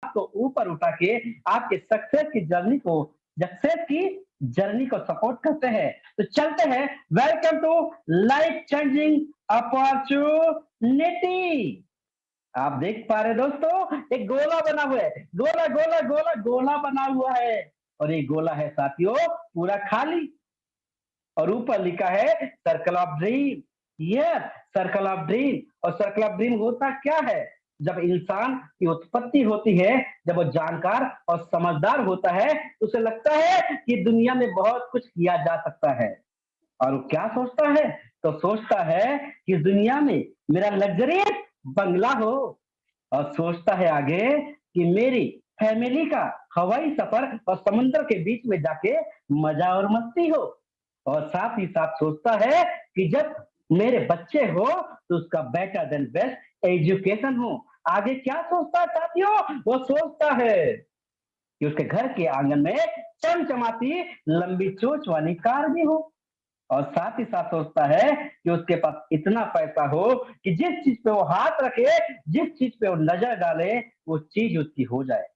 आपको ऊपर उठा के आपके सक्सेस की जर्नी को सपोर्ट करते हैं। तो चलते हैं, welcome to life changing opportunity. आप देख पा रहे दोस्तों, एक गोला बना हुआ है, गोला गोला गोला गोला बना हुआ है, और ये गोला है साथियों पूरा खाली, और ऊपर लिखा है circle of dream. Yes, circle of dream. और सर्कल ऑफ ड्रीम होता क्या है? जब इंसान की उत्पत्ति होती है, जब वो जानकार और समझदार होता है, तो उसे लगता है कि दुनिया में बहुत कुछ किया जा सकता है। और वो क्या सोचता है? तो सोचता है कि दुनिया में मेरा लग्जरियस बंगला हो, और सोचता है आगे कि मेरी फैमिली का हवाई सफर और समुद्र के बीच में जाके मजा और मस्ती हो। और साथ ही साथ सोचता है कि जब मेरे बच्चे हो तो उसका बेटर देन बेस्ट एजुकेशन हो। आगे क्या सोचता है साथियों? वो सोचता है कि उसके घर के आंगन में चमचमाती लंबी चोंच वाली कार भी हो। और साथ ही साथ सोचता है कि उसके पास इतना पैसा हो कि जिस चीज पे वो हाथ रखे, जिस चीज पे वो नजर डाले, वो चीज उसकी हो जाए।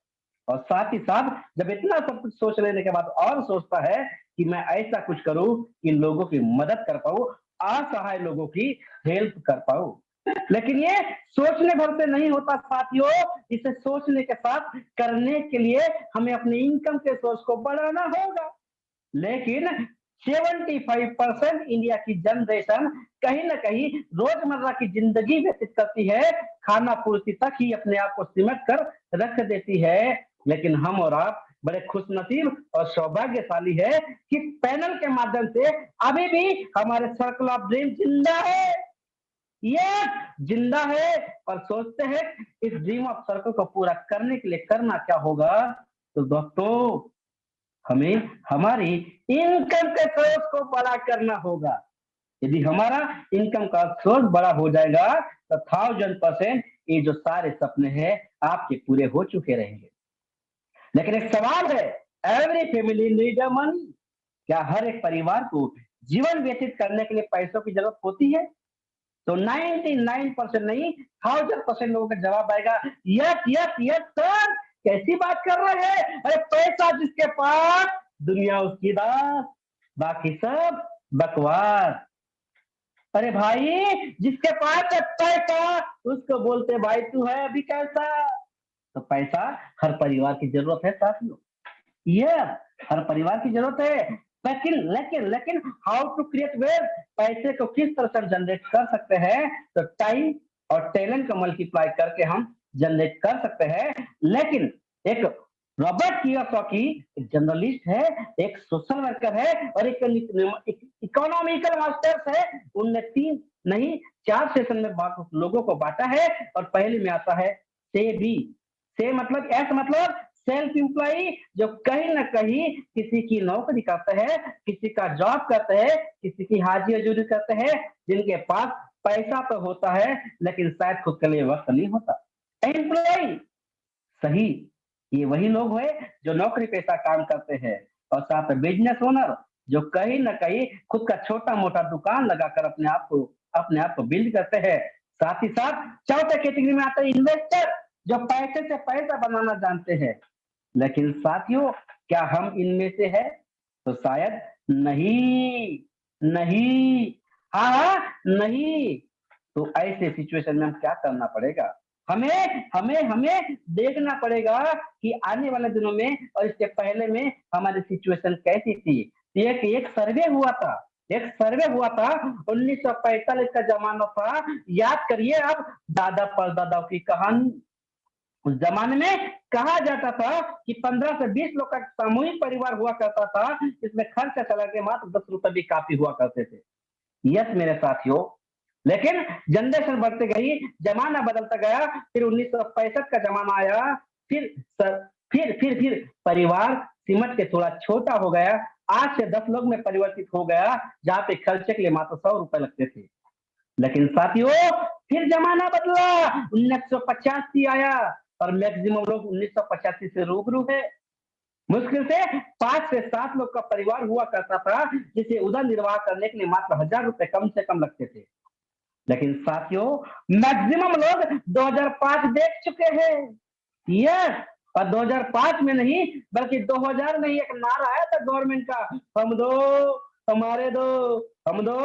और साथ ही साथ जब इतना सब कुछ सोच लेने के बाद और सोचता है कि मैं ऐसा कुछ करूं कि लोगों की मदद कर पाऊं, असहाय लोगों की हेल्प कर पाऊं। लेकिन ये सोचने भर से नहीं होता साथियों, इसे सोचने के साथ करने के लिए हमें अपनी इनकम के सोर्स को बढ़ाना होगा। लेकिन 75% इंडिया की जनरेशन कहीं ना कहीं रोजमर्रा की जिंदगी व्यतीत करती है, खाना पूर्ति तक ही अपने आप को सिमट कर रख देती है। लेकिन हम और आप बड़े खुशनसीब और सौभाग्यशाली है कि पैनल के माध्यम से अभी भी हमारे सर्कल ऑफ ड्रीम जिंदा है। ये जिंदा है, और सोचते हैं इस ड्रीम ऑफ सर्कल को पूरा करने के लिए करना क्या होगा। तो दोस्तों, हमें हमारी इनकम के सोर्स को बड़ा करना होगा। यदि हमारा इनकम का सोर्स बड़ा हो जाएगा तो 1000% ये जो सारे सपने हैं आपके पूरे हो चुके रहेंगे। लेकिन एक सवाल है, एवरी फैमिली नीड मनी। क्या हर एक परिवार को जीवन व्यतीत करने के लिए पैसों की जरूरत होती है? तो 99% नहीं, 1000% लोगों का जवाब आएगा यस यस यस सर। कैसी बात कर रहे हैं? अरे पैसा जिसके पास दुनिया उसकी दास, बाकी सब बकवास। अरे भाई, जिसके पास है पैसा उसको बोलते भाई तू है अभी कैसा। तो पैसा हर परिवार की जरूरत है साथियों, ये हर परिवार की जरूरत है। लेकिन लेकिन लेकिन हाउ टू क्रिएट वेल्थ, पैसे को किस तरह से जनरेट कर सकते हैं? तो टाइम और टैलेंट को मल्टीप्लाई करके हम जनरेट कर सकते हैं। लेकिन एक रॉबर्ट कियोसाकी एक जर्नलिस्ट है, एक सोशल वर्कर है, और एक इकोनॉमिकल मास्टर्स है। उनने 3 नहीं 4 सेशन में लोगों को बांटा है। और पहले में आता है से बी। से मतलब एस मतलब सेल्फ एम्प्लॉई, जो कहीं ना कहीं किसी की नौकरी करते हैं, किसी का जॉब करते हैं, किसी की हाजिरी हजूरी करते हैं, जिनके पास पैसा तो होता है लेकिन शायद खुद के लिए वक्त नहीं होता। एम्प्लॉय, सही, ये वही लोग हुए जो नौकरी पेशा काम करते हैं। और साथ में बिजनेस ओनर, जो कहीं ना कहीं खुद का छोटा मोटा दुकान लगाकर अपने आप को बिल्ड करते हैं। साथ ही साथ चौथे कैटेगरी में आता है इन्वेस्टर, जो पैसे से पैसा बनाना जानते हैं। लेकिन साथियों, क्या हम इनमें से है? तो शायद नहीं, नहीं, हाँ हाँ नहीं। तो ऐसे सिचुएशन में हम क्या करना पड़ेगा? हमें हमें हमें देखना पड़ेगा कि आने वाले दिनों में और इसके पहले में हमारी सिचुएशन कैसी थी। एक एक सर्वे हुआ था, एक सर्वे हुआ था 1945 का जमाना था। याद करिए आप दादा परदादाओं की कहानी। उस जमाने में कहा जाता था कि 15 से 20 लोग का सामूहिक परिवार हुआ करता था, जिसमें खर्च चला के मात्र 10 रुपए भी काफी हुआ करते थे। यस मेरे साथियों, लेकिन जनरेशन बढ़ते गई, जमाना बदलता गया, फिर 1965 का जमाना आया। फिर फिर परिवार सिमट के थोड़ा छोटा हो गया, 8 से 10 लोग में परिवर्तित हो गया, जहाँ पे खर्चे के लिए मात्र 100 रुपए लगते थे। लेकिन साथियों, फिर जमाना बदला, 1985 आया, और मैक्सिमम लोग 1985 से रूबरू है। मुश्किल से 5 से 7 लोग का परिवार हुआ करता था, जिसे उदर निर्वाह करने के लिए मात्र 1000 रुपए कम से कम लगते थे। लेकिन साथियों मैक्सिमम लोग 2005 देख चुके हैं। यस, और 2005 में नहीं बल्कि 2000 में ही एक नारा आया था गवर्नमेंट का, हम दो हमारे दो, हम दो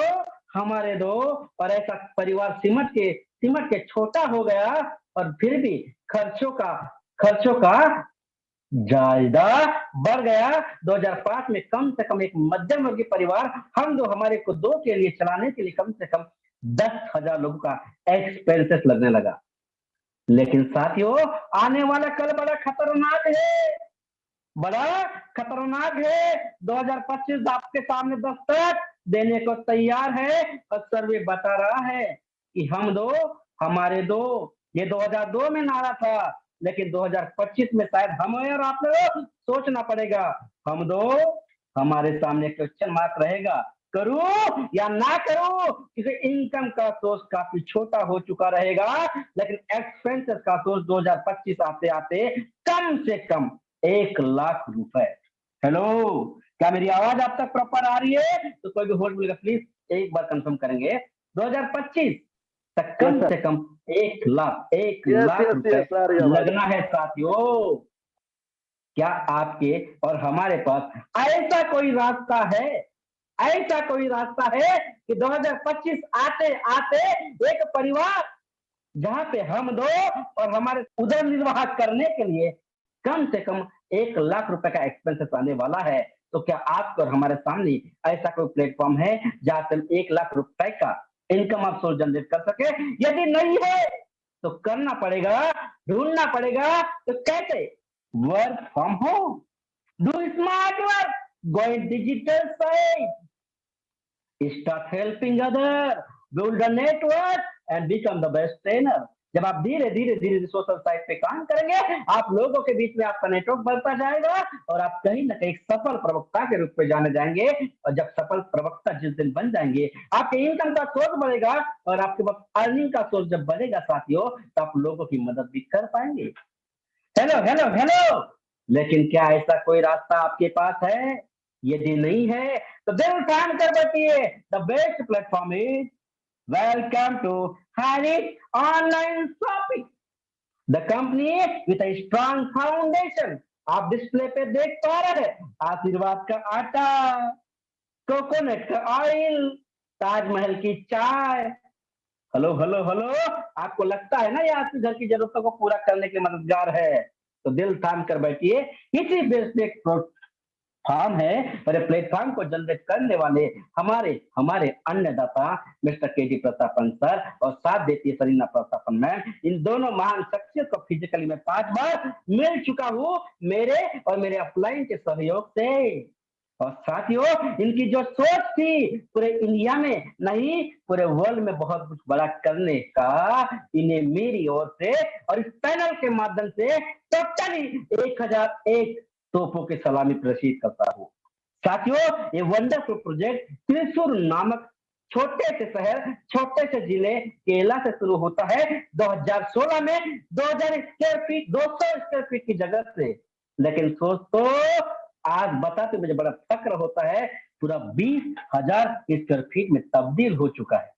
हमारे दो। और ऐसा परिवार सिमट के छोटा हो गया, और फिर भी खर्चों का ज्यादा बढ़ गया। 2005 में कम से कम एक मध्यम वर्गीय परिवार हम दो हमारे को दो के लिए चलाने के लिए कम से कम 10,000 लोगों का एक्सपेंसेस लगने लगा। लेकिन साथियों आने वाला कल बड़ा खतरनाक है, बड़ा खतरनाक है। 2025 आपके सामने दस्तक देने को तैयार है, और सर्वे बता रहा है कि हम दो हमारे दो। ये 2002 में नारा था, लेकिन 2025 में शायद हमें और आप लोग सोचना पड़ेगा। हम दो हमारे सामने क्वेश्चन मार्क रहेगा, करूं या ना करूं, क्योंकि इनकम का सोर्स काफी छोटा हो चुका रहेगा, लेकिन एक्सपेंसेस का सोर्स 2025 आते आते कम से कम 1 लाख रुपए। हेलो, क्या मेरी आवाज आप तक प्रॉपर आ रही है? तो कोई भी होल्ड मिलेगा प्लीज एक बार कंफर्म करेंगे। 2025 तक कम से कम 1 लाख रुपए लगना है साथियों। क्या आपके और हमारे पास ऐसा कोई रास्ता है, ऐसा कोई रास्ता है कि 2025 आते आते एक परिवार जहां पे हम दो और हमारे उदर निर्वाह करने के लिए कम से कम 1 लाख रुपए का एक्सपेंसेस आने वाला है? तो क्या आपको और हमारे सामने ऐसा कोई प्लेटफॉर्म है जहां से 1 लाख रुपए का इनकम आप सोर्स जनरेट कर सके? यदि नहीं है तो करना पड़ेगा, ढूंढना पड़ेगा। तो कैसे? Work from home, do smart work, go in digital side, start helping other, build a network and become the best trainer। जब आप धीरे धीरे धीरे धीरे सोशल साइट पे काम करेंगे, आप लोगों के बीच में आपका नेटवर्क बढ़ता जाएगा, और आप कहीं ना कहीं सफल प्रवक्ता के रूप में जाने जाएंगे। और जब सफल प्रवक्ता जिस दिन बन जाएंगे, आपके इनकम का सोर्स बढ़ेगा, और आपके पास अर्निंग का सोर्स जब बढ़ेगा साथियों, तो आप लोगों की मदद भी कर पाएंगे। हेलो हेलो हेलो, लेकिन क्या ऐसा कोई रास्ता आपके पास है? यदि नहीं है तो दिल काम कर बैठिए। The best platform is welcome to Harris online shopping, the company with a strong foundation. आप डिस्प्ले पे देख पा रहे हैं आशीर्वाद का आटा, कोकोनट का ऑयल, ताजमहल की चाय। हेलो हेलो हेलो, आपको लगता है ना ये आपके घर की जरूरतों को पूरा करने के मददगार है? तो दिल थाम कर बैठिए। इसी बेसिक प्लेटफॉर्म है, और प्लेटफॉर्म को जनरेट करने वाले हमारे हमारे अन्नदाता मिस्टर के डी प्रतापन सर और साथ देती है सरीना प्रतापन मैम। इन दोनों महान शख्सियत को फिजिकली मैं 5 बार मिल चुका हूँ, मेरे और मेरे अपलाइन के सहयोग से। और साथियों इनकी जो सोच थी पूरे इंडिया में नहीं पूरे वर्ल्ड में बहुत कुछ बड़ा करने का, इन्हें मेरी ओर से और इस पैनल के माध्यम से टोटली 1001 तोपों की सलामी प्रेषित करता हूँ। साथियों ये वंडरफुल प्रोजेक्ट त्रिशूर नामक छोटे से शहर, छोटे से जिले केरला से शुरू होता है 2016 में 2000 स्क्वायर फीट 200 स्क्वायर फीट की जगह से। लेकिन दोस्तों आज बताते मुझे बड़ा फक्र होता है, पूरा 20,000 स्क्वायर फीट में तब्दील हो चुका है।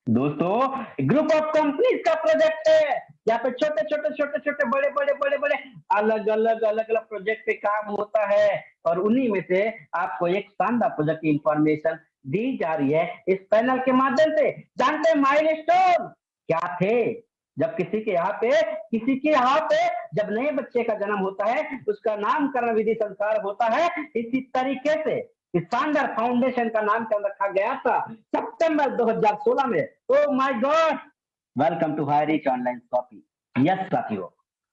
दोस्तों ग्रुप ऑफ कंपनीज का प्रोजेक्ट है, यहाँ पे छोटे छोटे छोटे छोटे बड़े बड़े बड़े बड़े अलग अलग अलग अलग प्रोजेक्ट पे काम होता है, और उन्हीं में से आपको एक शानदार प्रोजेक्ट की इंफॉर्मेशन दी जा रही है इस पैनल के माध्यम से। जानते हैं माइलस्टोन क्या थे? जब किसी के यहाँ पे जब नए बच्चे का जन्म होता है उसका नामकरण विधि संस्कार होता है, इसी तरीके से इस शानदार फाउंडेशन का नामकरण रखा गया था सितंबर 2016 में। Oh my God, welcome to high rich online shopping. Yes साथियों,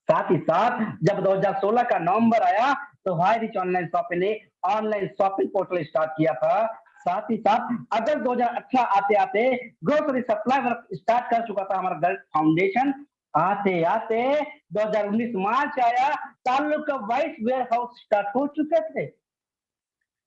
साथ ही साथ जब 2016 का नवंबर आया तो हाई रिच ऑनलाइन शॉपिंग ने ऑनलाइन शॉपिंग पोर्टल स्टार्ट किया था। साथ ही साथ अगस्त 2018 आते आते ग्रोसरी सप्लाई वर्क स्टार्ट कर चुका था हमारा गर्ल फाउंडेशन। आते आते 2019 मार्च आया, ताल्लुका वाइस वेयर हाउस स्टार्ट हो चुके थे।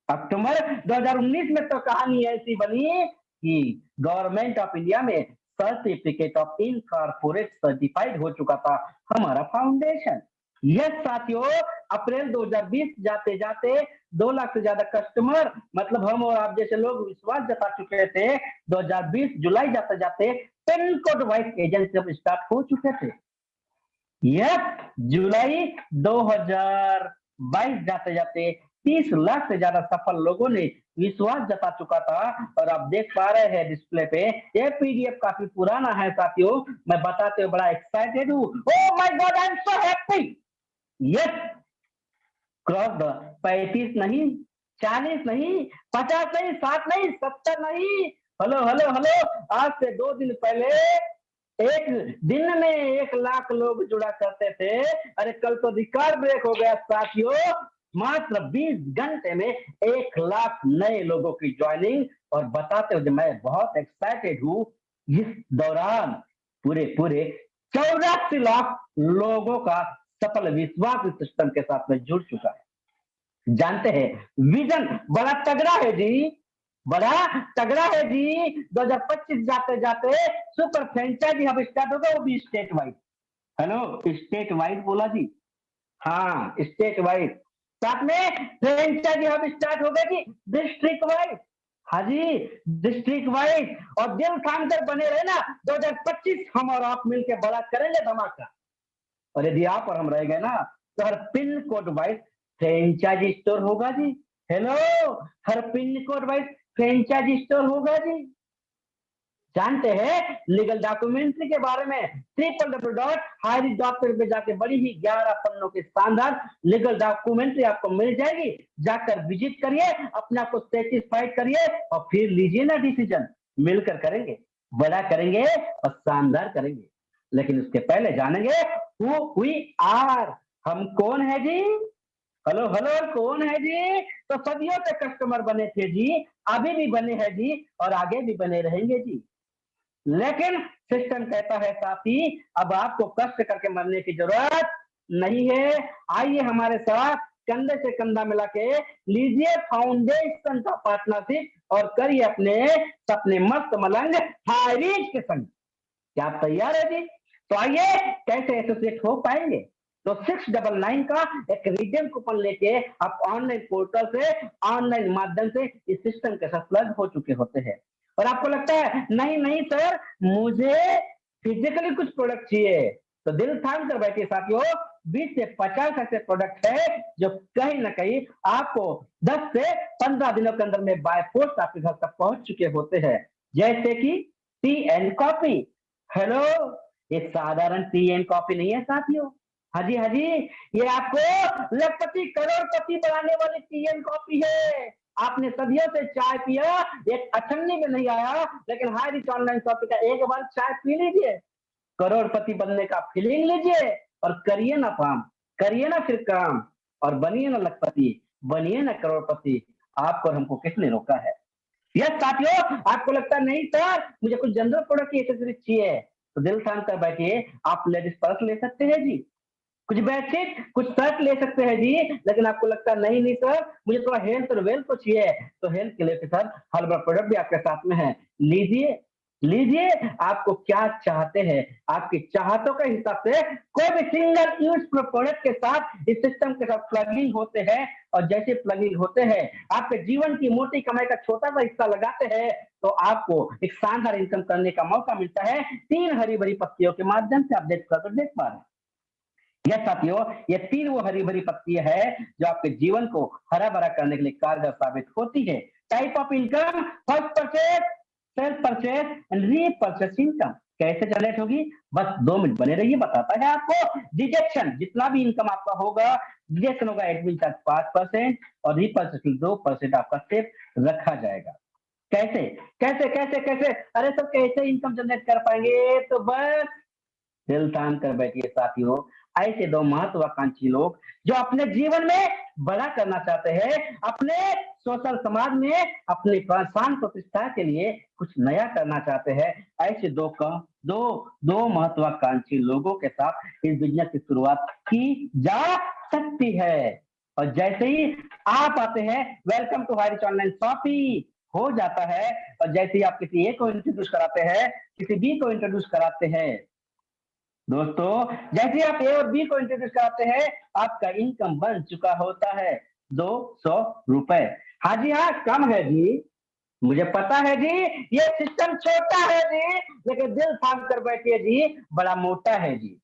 अक्टूबर 2019 में तो कहानी ऐसी बनी कि गवर्नमेंट ऑफ इंडिया में सर्टिफिकेट ऑफ इनकॉर्पोरेट सर्टिफाइड हो चुका था हमारा फाउंडेशन। यस साथियों, अप्रैल 2020 जाते जाते 2 लाख से ज्यादा कस्टमर, मतलब हम और आप जैसे लोग विश्वास जता चुके थे। 2020 जुलाई जाते जाते पिन कोड वाइज एजेंसी अब स्टार्ट हो चुके थे। यस, जुलाई 2022 जाते जाते 30 लाख से ज्यादा सफल लोगों ने विश्वास जता चुका था। और आप देख पा रहे हैं डिस्प्ले पे, ये पीडीएफ काफी पुराना है साथियों, मैं बताते हुए बड़ा एक्साइटेड हूँ। ओ my God, I am so happy. Yes, cross the 35 नहीं, 40 नहीं, 50 नहीं, 60 नहीं, 70 नहीं। हेलो हेलो हेलो, आज से 2 दिन पहले एक दिन में 1 लाख लोग जुड़ा करते थे। अरे कल तो रिकॉर्ड ब्रेक हो गया साथियों, मात्र 20 घंटे में 1 लाख नए लोगों की ज्वाइनिंग। और बताते हुए मैं बहुत एक्साइटेड हूँ, इस दौरान पूरे पूरे 84 लाख लोगों का सफल विश्वास इस सिस्टम के साथ में जुड़ चुका है। जानते हैं, विजन बड़ा तगड़ा है जी, बड़ा तगड़ा है जी। 2025 जाते जाते सुपर फ्रेंचाइजी हब स्टार्ट होगा, वो भी state wide. Hello, state wide बोला जी, हाँ स्टेट वाइड। साथ में फ्रेंचाइजी हब स्टार्ट होगा जी, डिस्ट्रिक्ट वाइड। हाँ जी, डिस्ट्रिक्ट वाइड। और दिल थाम कर बने रहे ना, 2025 हम और आप मिलकर बड़ा करेंगे धमाका। और यदि आप और हम रह गए ना, तो हर pin code wise franchise store होगा जी। हेलो, हर pin code wise franchise store होगा जी। जानते हैं लीगल डॉक्यूमेंट्री के बारे में? www.highridge.com पे जाके बड़ी ही 11 पन्नों की शानदार लीगल डॉक्यूमेंट्री आपको मिल जाएगी। जाकर विजिट करिए, अपने आप को सेटिस्फाइड करिए और फिर लीजिए ना डिसीजन। मिलकर करेंगे, बड़ा करेंगे और शानदार करेंगे। लेकिन उसके पहले जानेंगे हु वी आर, हम कौन है जी। हेलो हेलो, कौन है जी? तो सदियों से कस्टमर बने थे जी, अभी भी बने हैं जी, और आगे भी बने रहेंगे जी। लेकिन सिस्टम कहता है साथी, अब आपको कष्ट करके मरने की जरूरत नहीं है। आइए हमारे साथ कंधे से कंधा मिला के लीजिए फाउंडेशन का पार्टनरशिप और करिए अपने सपने मस्त मलंग हाईरीज के संग। क्या आप तैयार है जी? तो आइए, कैसे एसोसिएट हो पाएंगे? तो 699 का एक रिडीम कूपन लेके आप ऑनलाइन पोर्टल से, ऑनलाइन माध्यम से इस सिस्टम के साथ प्लग हो चुके होते हैं। और आपको लगता है नहीं नहीं सर, मुझे फिजिकली कुछ प्रोडक्ट चाहिए, तो दिल थाम कर बैठिए साथियों। 20 से 50 ऐसे प्रोडक्ट है जो कहीं ना कहीं आपको 10 से 15 दिनों के अंदर में बाय पोस्ट आपके घर तक पहुंच चुके होते हैं। जैसे कि टी एंड कॉफी। हेलो, ये साधारण टी एंड कॉफी नहीं है साथियों। हाँ जी हाँ जी, ये आपको लखपति करोड़पति बनाने वाली टी एंड कॉफी है। आपने सदियों से चाय पिया, एक अठन्नी में नहीं आया, लेकिन हाई रिच ऑनलाइन कॉफी का एक बार चाय पी लीजिए, करोड़पति बनने का फीलिंग लीजिए और करिए ना काम, करिए ना फिर काम, और बनिए ना लखपति, बनिए ना करोड़पति। आपको और हमको किसने रोका है? यस साथियों, आपको लगता है नहीं सर, मुझे कुछ जनरल प्रोडक्ट की एक्सेसरीज चाहिए, तो दिल शांत कर बैठिए, आप लेडीज पर्स ले सकते हैं जी, कुछ बेडशीट, कुछ शर्ट ले सकते हैं जी। लेकिन आपको लगता है नहीं नहीं सर, मुझे थोड़ा हेल्थ और वेल्थ को चाहिए, तो हेल्थ के लिए सर हर्बल प्रोडक्ट भी आपके साथ में है। लीजिए लीजिए, आपको क्या चाहते हैं, आपकी चाहतों के हिसाब से कोई भी सिंगल यूज प्रोडक्ट के साथ इस सिस्टम के साथ प्लगिंग होते हैं। और जैसे प्लगिंग होते हैं, आपके जीवन की मोटी कमाई का छोटा सा हिस्सा लगाते हैं, तो आपको एक शानदार इनकम करने का मौका मिलता है 3 हरी भरी पत्तियों के माध्यम से। आप देख पा रहे हैं। यस साथियों, ये 3 वो हरी भरी पत्तियां है जो आपके जीवन को हरा भरा करने के लिए कारगर साबित होती है। Type of income, first purchase, self purchase and repurchase income कैसे जनरेट होगी? बस 2 मिनट बने रहिए, बताता है आपको। डिजेक्शन, जितना भी इनकम आपका होगा, डिजेक्शन होगा एडमिन चार्ज 5% और रीपरचेज 2% आपका सेफ रखा जाएगा। कैसे कैसे कैसे कैसे? अरे सब कैसे इनकम जनरेट कर पाएंगे? तो बस दिल थाम कर बैठिए साथियों। ऐसे 2 महत्वाकांक्षी लोग जो अपने जीवन में बड़ा करना चाहते हैं, अपने सोशल समाज में अपनी शान प्रतिष्ठा के लिए कुछ नया करना चाहते हैं, ऐसे दो दो महत्वाकांक्षी लोगों के साथ इस बिजनेस की शुरुआत की जा सकती है। और जैसे ही आप आते हैं, welcome to high rich online shoppy हो जाता है। और जैसे ही आप किसी एक को इंट्रोड्यूस कराते हैं, किसी बी को इंट्रोड्यूस कराते हैं, दोस्तों जैसे आप ए और बी को इंट्रोड्यूस कराते हैं, आपका इनकम बन चुका होता है 200 रुपए। हाँ जी हाँ, कम है जी, मुझे पता है जी, ये सिस्टम छोटा है जी, लेकिन दिल थाम कर बैठिए जी, बड़ा मोटा है जी।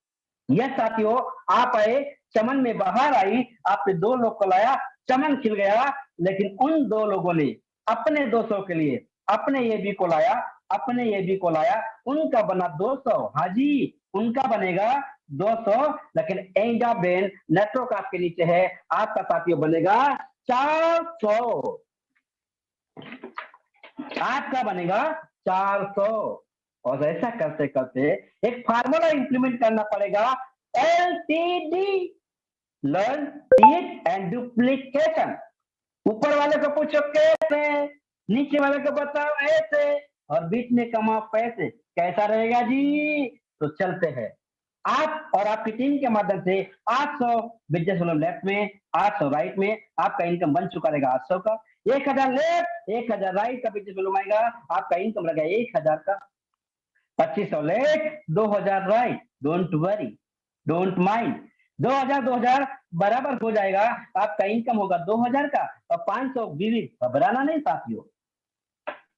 यस साथियों, आप आए, चमन में बाहर आई, आपने 2 लोग को लाया, चमन खिल गया, लेकिन उन 2 लोगों ने अपने 200 के लिए अपने ये बी को लाया, अपने ये बी को लाया, उनका बना 200। हाँ जी, उनका बनेगा 200, लेकिन एंड ऑफ ब्रेन नेटवर्क आपके नीचे है, आपका साथियों बनेगा 400। आपका बनेगा 400। और ऐसा करते करते एक फार्मूला इंप्लीमेंट करना पड़ेगा, LTD, learn teach and duplication. ऊपर वाले को पूछो कैसे, नीचे वाले को बताओ ऐसे, और बीच में कमाओ पैसे। कैसा रहेगा जी? तो चलते हैं, आप और आपकी टीम के माध्यम से 800 बिजनेस वॉल्यूम लेफ्ट में, 800 राइट में, आपका इनकम बन चुका रहेगा 800 का। 1000 लेफ्ट 1000 राइट का बिजनेस वॉल्यूम आएगा, आपका इनकम रहेगा 1000 का। 2500 left 2000 right, don't worry, don't mind, 2000 बराबर हो जाएगा, आपका इनकम होगा 2000 का। और 500 विविध, घबराना नहीं साथियों,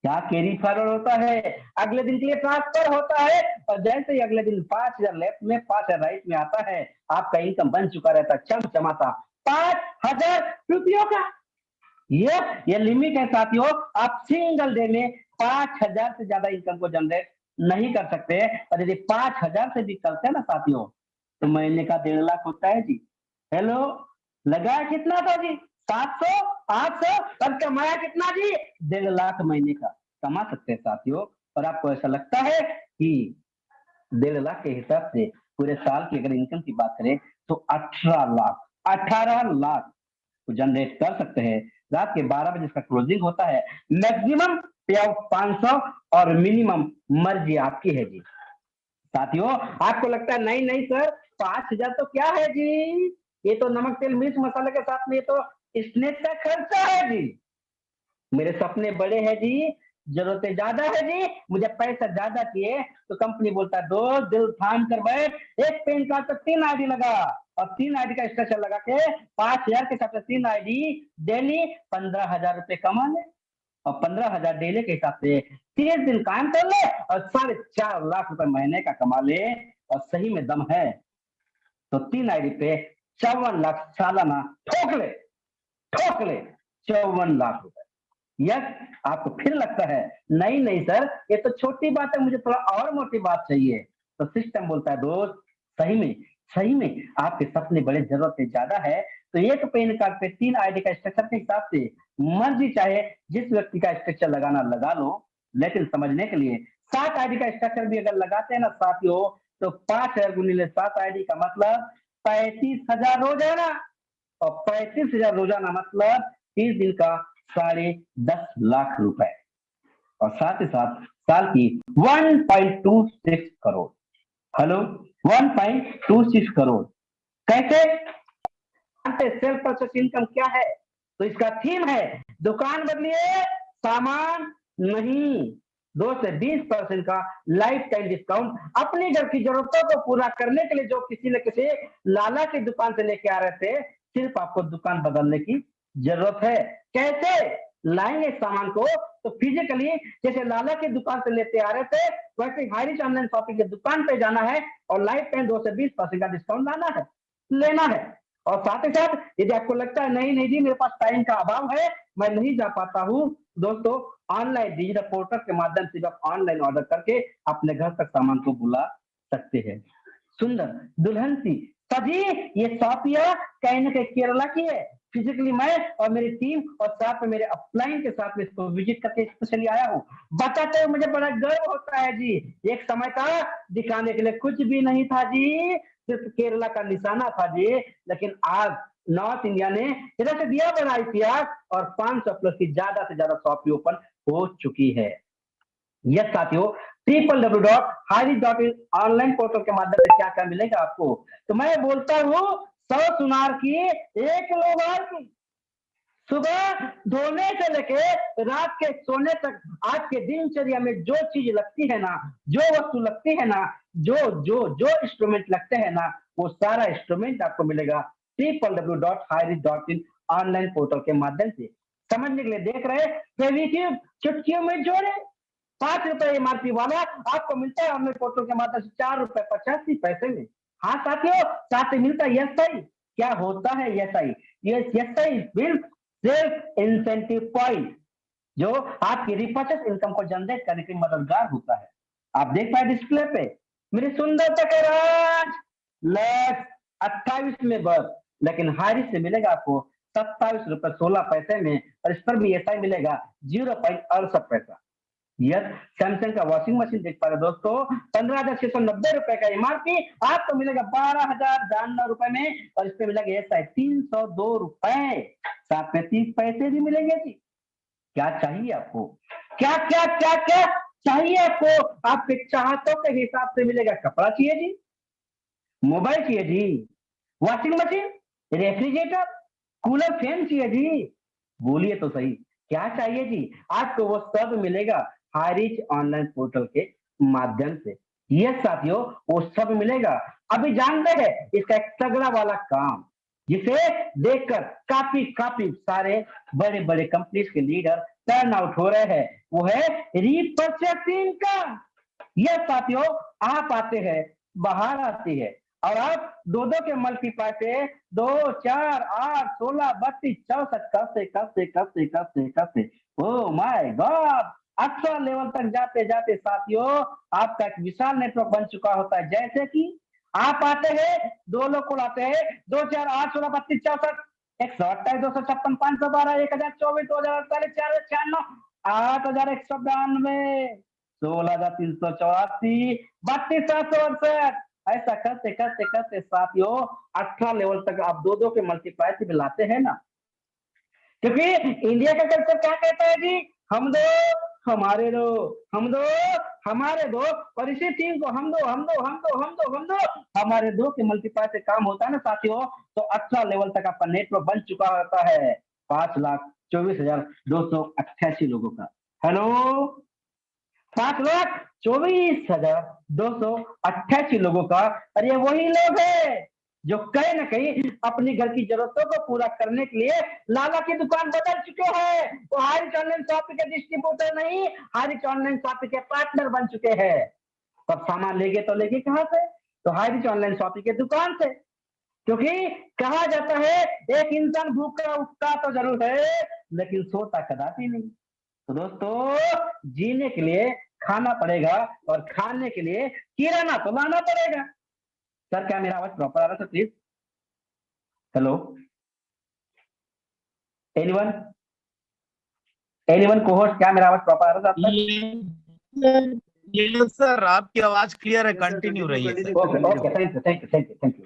क्या कैरी फॉरवर्ड होता है, अगले दिन के लिए ट्रांसफर होता है, और जैसे ही अगले दिन 5000 लेफ्ट में 5000 राइट में आता है, आपका इनकम बन चुका रहता चमचमाता 5000 रुपयों का। ये लिमिट है साथियों, आप सिंगल डे में 5000 से ज्यादा इनकम को जनरेट नहीं कर सकते, और यदि 5000 से भी करते हैं ना साथियों, तो महीने का 1.5 लाख होता है जी। हेलो, लगाया कितना था जी? 700, 800, और कमाया कितना जी? 1.5 लाख महीने का कमा सकते हैं साथियों। और आपको ऐसा लगता है कि 1.5 लाख के हिसाब से पूरे साल की अगर इनकम की बात करें तो 18 लाख, 18 लाख को जनरेट कर सकते हैं। रात के 12 बजे इसका क्लोजिंग होता है, मैक्सिमम पे आउट 500, और मिनिमम मर्जी आपकी है जी। साथियों आपको लगता है नहीं नहीं सर, 5000 तो क्या है जी, ये तो नमक तेल मिर्च मसाले के साथ में ये तो स्नेक का खर्चा है जी। मेरे सपने बड़े हैं जी, जरूरतें ज्यादा है जी, मुझे पैसा ज्यादा चाहिए, तो कंपनी बोलता है दोस्त दिल थाम कर बैठ, एक पेन कार्ड पर 3 आईडी लगा, और 3 आईडी का स्ट्रक्चर लगा के 5000 के हिसाब से 3 आईडी, डेली 15,000 रुपए कमा ले, और 15,000 डेली के हिसाब से 30 दिन काम कर ले, और 4.5 लाख रुपए महीने का कमा ले, और सही में दम है तो 3 आईडी पे 54 लाख सालाना ठोक ले, ठोक ले 54 लाख रुपए। यस, आपको फिर लगता है नहीं नहीं सर, ये तो छोटी बात है, मुझे थोड़ा और मोटी बात चाहिए, तो सिस्टम बोलता है दोस्त सही में, सही में आपके सपने बड़े, जरूरतें ज्यादा है, तो एक पेन कार्ड पे 3 आईडी का स्ट्रक्चर के हिसाब से मर्जी चाहे जिस व्यक्ति का स्ट्रक्चर लगाना लगा लो, लेकिन समझने के लिए 7 आईडी का स्ट्रक्चर भी अगर लगाते हैं ना साथियों, तो 5000 गुणिले 7 आईडी का मतलब 35,000 रोजाना, और 35,000 रोजाना मतलब 30 दिन का 10.5 लाख रुपए, और साथ ही साथ साल की 1.26 करोड़। हेलो, 1.26 करोड़ कैसे? सेल्फ परचेस इनकम क्या है? तो इसका थीम है दुकान बदलिए सामान नहीं, 2 से 20% का लाइफ टाइम डिस्काउंट। अपनी घर की जरूरतों को पूरा करने के लिए जो किसी न किसी लाला की दुकान से लेके आ रहे थे, सिर्फ आपको दुकान बदलने की जरूरत है। कैसे लाएंगे सामान को? तो फिजिकली जैसे लाला की दुकान से लेते आ रहे थे, वैसे हाईरिच ऑनलाइन शॉपिंग की दुकान पे जाना है, और लाइफ टाइम 2 से 20% का डिस्काउंट लाना है, लेना है। और साथ ही साथ यदि आपको लगता है नहीं नहीं जी मेरे पास टाइम का अभाव है, मैं नहीं जा पाता हूँ, दोस्तों ऑनलाइन डिजिटल पोर्टल के माध्यम से आप ऑनलाइन ऑर्डर करके अपने घर तक सामान को बुला सकते हैं। सुंदर दुल्हन सी सजी ये साफिया कहने के केरला की है, फिजिकली मैं और मेरी टीम और साथ में मेरे अपलाइन के साथ में इसको विजिट करके स्पेशली आया हूँ, बताते हुए मुझे बड़ा गर्व होता है जी। एक समय था दिखाने के लिए कुछ भी नहीं था जी, सिर्फ केरला का निशाना था जी, लेकिन आज नॉर्थ इंडिया ने इधर से दिया बनाई किया, और 500 प्लस की ज्यादा से ज्यादा शॉप ओपन हो चुकी है। यस साथियों, www.hari.in ऑनलाइन पोर्टल के माध्यम से क्या क्या मिलेगा आपको, तो मैं बोलता हूँ 100 सुनार की 1 लोहार की, सुबह धोने से लेके रात के सोने तक आपके दिनचर्या में जो चीज लगती है ना, जो वस्तु लगती है ना, जो जो जो इंस्ट्रूमेंट लगते हैं ना, वो सारा इंस्ट्रूमेंट आपको मिलेगा www.highreach.in ऑनलाइन पोर्टल के माध्यम से। समझने के लिए देख रहे फेविक्विक चुटकियों में जोड़े, 5 रुपए एमआरपी वाला आपको मिलता है ऑनलाइन पोर्टल के माध्यम से 4 रुपए 85 पैसे में। हाँ साथियों, साथ ही मिलता है एसआई। क्या होता है एसआई? ये SI bill self incentive point, जो आपकी रिपर्चेस इनकम को जनरेट करने के लिए मददगार होता है। आप देख पाए डिस्प्ले पे मेरी सुंदरता का राज लक्ष्य 28 में बस, लेकिन हारिस से मिलेगा आपको 27 रुपए 16 पैसे में, और इस पर भी ऐसा ही मिलेगा 0.68 पैसा। यस, सैमसंग का वॉशिंग मशीन देख पा रहे दोस्तों, 15,690 रुपए का एमआरपी आपको मिलेगा 12,092 रुपए में, और इस पे मिलेगा ऐसा 302 रुपए, साथ में 30 पैसे भी मिलेंगे जी। क्या चाहिए आपको? क्या क्या क्या क्या चाहिए आपको? आपके चाहतों के हिसाब से मिलेगा। कपड़ा चाहिए जी, मोबाइल चाहिए जी, washing machine, refrigerator, cooler, fan चाहिए जी, बोलिए तो सही क्या चाहिए जी? आपको वो सब मिलेगा हारिज ऑनलाइन पोर्टल के माध्यम से। यस साथियों, वो सब मिलेगा। अभी जानते हैं इसका एक तगड़ा वाला काम, जिसे देखकर काफी काफी सारे बड़े बड़े कंपनीज के लीडर टर्न आउट हो रहे हैं, वो है रिपर्चेसिंग का। यस साथियों, आप आते हैं, बाहर आती है, और आप दो दो के मल्टीप्लाई से 2 4 8 16 32 64 करते करते करते करते करते ओ माय गॉड 18 लेवल तक जाते जाते साथियों आपका एक विशाल नेटवर्क बन चुका होता है। जैसे कि आप आते हैं, 2 लोग को लाते हैं, 2 4 8 16 32 64 128 256 512 1024 2048 4096 8192 16,384 32,768। ऐसा करते करते करते साथियों 18 लेवल तक आप दो दो के मल्टीप्लाई से मिलाते हैं ना, क्योंकि इंडिया का कल्चर क्या कहता है जी, हम दो हमारे दो, हम दो हमारे दो, और इसी चीज को हम दो हम दो हम दो हम दो हम दो हमारे दो के मल्टीप्लाई से काम होता है ना साथियों, तो 18 लेवल तक आपका नेटवर्क बन चुका होता है 5,24,288 लोगों का। हेलो, 5,24,288 लोगों का। और ये वही लोग हैं जो कहीं ना कहीं अपनी घर की जरूरतों को पूरा करने के लिए लाला की दुकान बदल चुके हैं। वो हारिस ऑनलाइन शॉपिंग के डिस्ट्रीब्यूटर नहीं, हारिस ऑनलाइन शॉपिंग के पार्टनर बन चुके हैं। तब सामान लेंगे तो लेंगे कहाँ से? तो हारिस ऑनलाइन शॉपिंग के दुकान से, क्योंकि कहा जाता है एक इंसान भूखा उठता तो जरूर है, लेकिन सोता कदापि नहीं। तो दोस्तों, जीने के लिए खाना पड़ेगा, और खाने के लिए किराना तो लाना पड़ेगा। सर, क्या मेरा आवाज प्रॉपर आ रहा है please? Hello, anyone anyone co-host, क्या मेरा आवाज प्रॉपर आ रहा है ये सर आपकी आवाज क्लियर है, कंटिन्यू रहिए sir. Okay okay, thank you thank you thank you thank you.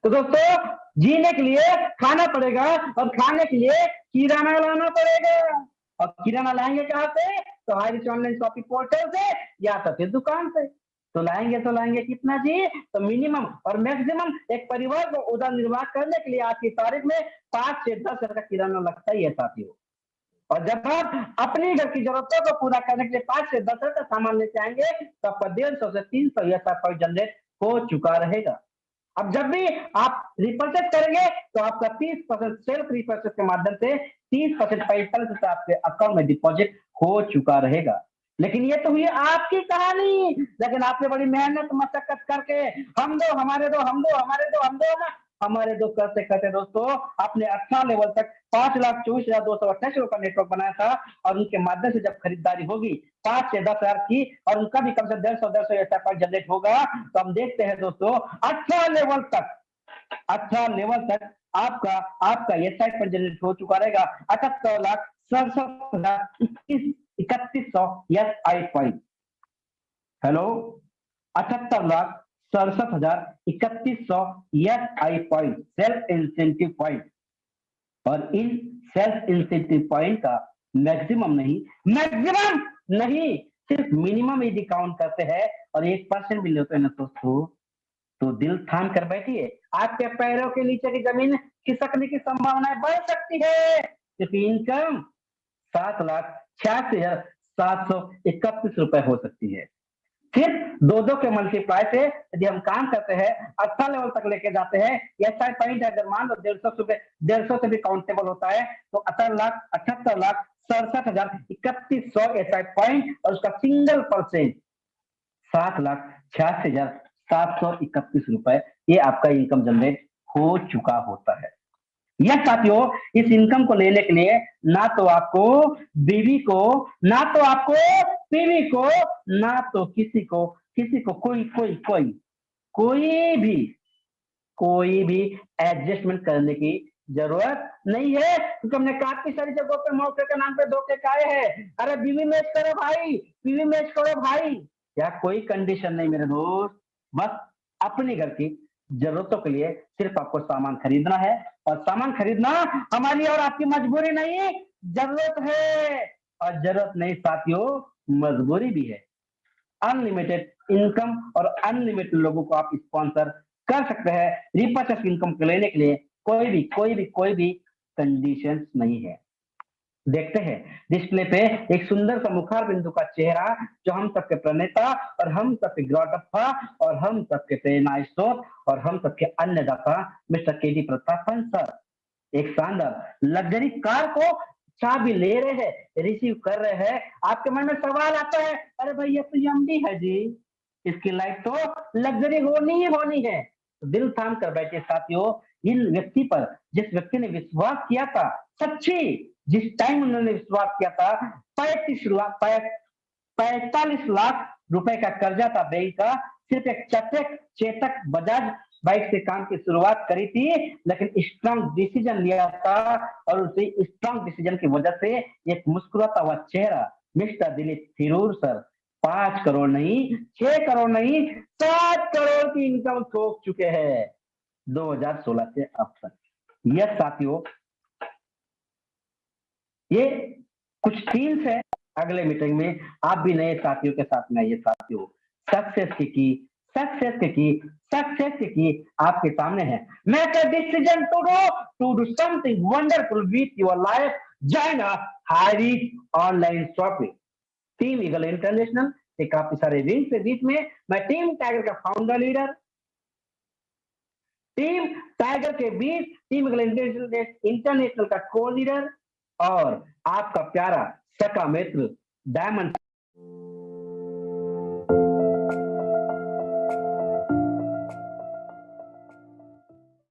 तो दोस्तों, जीने के लिए खाना पड़ेगा, और खाने के लिए किराना लाना पड़ेगा। और किराना लाएंगे कहाँ से? तो हारिस ऑनलाइन शॉपिंग पोर्टल से, या तो फिर दुकान से। तो लाएंगे कितना जी? तो मिनिमम और मैक्सिमम एक परिवार को उदर निर्वाह करने के लिए आज की तारीख में 5 से 10 हजार का किराना लगता ही है साथियों। और जब आप अपनी घर की जरूरतों को पूरा करने के लिए 5 से 10 हजार का सामान लेते आएंगे, तो आपका 150 से 300 पॉइंट जनरेट हो चुका रहेगा। अब जब भी आप रिपर्चेस करेंगे, तो आपका 30% सेल्फ रिपर्चेस के माध्यम से 30% पैसा आपके अकाउंट में डिपॉजिट हो चुका रहेगा। लेकिन ये तो हुई आपकी कहानी, लेकिन आपने बड़ी मेहनत मशक्कत करके हम दो हमारे दो हम दो हमारे दो हम दो ना हमारे दो करते करते दोस्तों आपने 18 लेवल तक 5,24,288 का नेटवर्क बनाया था, और उनके माध्यम से जब खरीदारी होगी 5 से 10 हजार की, और उनका भी कम से 150 ऐसा पॉइंट जनरेट होगा, तो हम देखते हैं दोस्तों 18 लेवल तक आपका आपका ये साइट पर जनरेट हो चुका रहेगा 78,67,31,31,सौ यस आई पॉइंट। हेलो, 78,67,31,सौ S I point self incentive point. और इन सेल्फ इंसेंटिव पॉइंट का मैक्सिमम नहीं सिर्फ मिनिमम यदि काउंट करते हैं और 1% भी लेते हैं ना दोस्तों, तो दिल थाम कर बैठिए, आपके पैरों के नीचे की जमीन खिसकने की संभावनाएं बढ़ सकती है, क्योंकि इनकम 7,86,731 रुपए हो सकती है। फिर दो दो के मल्टीप्लाई से यदि हम काम करते हैं, अच्छा लेवल तक लेके जाते हैं, एसआई पॉइंट अगर मान लो 150 से भी काउंटेबल होता है, तो 18,78,67,31,100 एसआई पॉइंट और उसका सिंगल परसेंट 7,86,731 रुपए, ये आपका इनकम जनरेट हो चुका होता है। यह साथियों, इस इनकम को लेने के लिए ना तो आपको बीवी को, ना तो आपको बीवी को, ना तो किसी को कोई कोई कोई कोई भी एडजस्टमेंट करने की जरूरत नहीं है, क्योंकि हमने काफी सारी जगहों पे मौके के नाम पे धोखे खाए हैं। अरे बीवी मैच करो भाई, बीवी मैच करो भाई, या कोई कंडीशन नहीं मेरे दोस्त, बस अपने घर की जरूरतों के लिए सिर्फ आपको सामान खरीदना है, और सामान खरीदना हमारी और आपकी मजबूरी नहीं, जरूरत है, और जरूरत नहीं साथियों, मजबूरी भी है। अनलिमिटेड इनकम और अनलिमिटेड लोगों को आप स्पॉन्सर कर सकते हैं रिपर्चेस इनकम को लेने के लिए, कोई भी कंडीशंस नहीं है। देखते हैं डिस्प्ले पे एक सुंदर सा मुखार बिंदु का चेहरा, जो हम सबके प्रणेता और हम सबके ग्रॉटप्पा और हम सबके प्रेरणा स्रोत और हम सबके अन्नदाता मिस्टर केडी प्रतापन सर एक शानदार लग्जरी कार को चाबी ले रहे हैं, रिसीव कर रहे हैं। आपके मन में सवाल आता है, अरे भाई ये तो एमडी है जी, इसकी लाइफ तो लग्जरी होनी ही होनी है। तो दिल थाम कर बैठे साथियों, इन व्यक्ति पर जिस व्यक्ति ने विश्वास किया था, सच्ची जिस टाइम उन्होंने विश्वास किया था, 45 लाख रुपए का कर्जा था बैंक का, सिर्फ एक चेतक बजाज बाइक से काम की शुरुआत करी थी, लेकिन स्ट्रांग डिसीजन लिया था, और उसी स्ट्रांग डिसीजन की वजह से एक मुस्कुराता हुआ चेहरा मिस्टर दिलीप थिरूर सर 5 करोड़ नहीं, 6 करोड़ नहीं, 7 करोड़ की इनकम ठोक चुके हैं 2016 से अब तक। यह साथियों, ये कुछ टीम्स है, अगले मीटिंग में आप भी नए साथियों के साथ में आइए साथियों। सक्सेस की आपके सामने है। Make a decision to do something wonderful with your life, join us HiReach online shopping. Team Eagle International के काफी सारे विंग के बीच में मैं टीम टाइगर का फाउंडर लीडर, टीम टाइगर के बीच टीम ईगल इंटरनेशनल का को लीडर और आपका प्यारा सका मित्र डायमंड